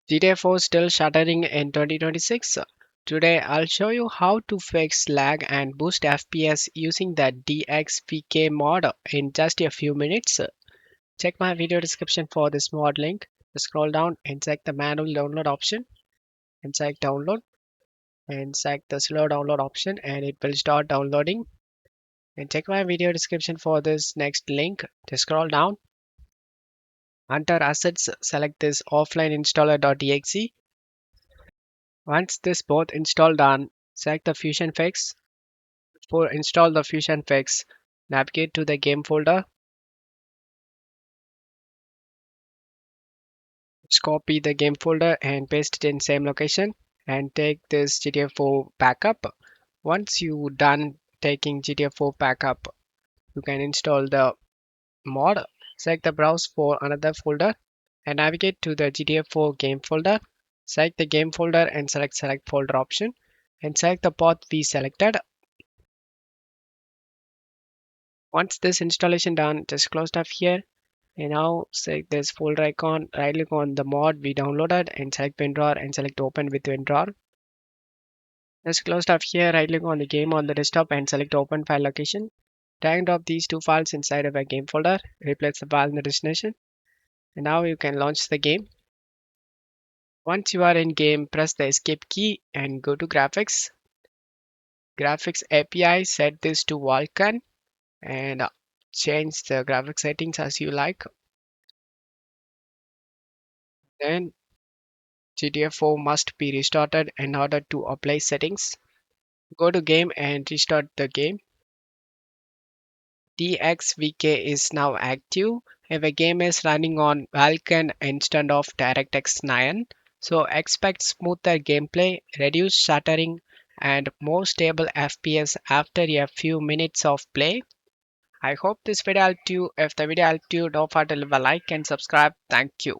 GTA 4 still shuttering in 2026. Today I'll show you how to fix lag and boost FPS using the dxvk mod in just a few minutes. Check my video description for this mod link. Scroll down and check the manual download option and check download and check the slow download option and it will start downloading. And check my video description for this next link. Just scroll down. Under assets, select this offline installer.exe. Once this both installed done, select the Fusion Fix. For install the Fusion Fix, navigate to the game folder. Just copy the game folder and paste it in same location and take this GTA 4 backup. Once you done taking GTA 4 backup, you can install the mod. Select the browse for another folder and navigate to the GTA 4 game folder. Select the game folder and select folder option and select the path we selected. Once this installation done, just close stuff here and now select this folder icon, right click on the mod we downloaded and select WinRAR and select open with WinRAR. Just close stuff here, right click on the game on the desktop and select open file location. Drag and drop these two files inside of a game folder, replace the file in the destination. And now you can launch the game. Once you are in game, press the escape key and go to graphics. Graphics API, set this to Vulkan and change the graphics settings as you like. Then GTA 4 must be restarted in order to apply settings. Go to game and restart the game. dxvk is now active if a game is running on Vulkan instead of DirectX 9. So expect smoother gameplay, reduced stuttering, and more stable FPS after a few minutes of play. I hope this video helped you. If the video helped you, don't forget to leave a like and subscribe. Thank you.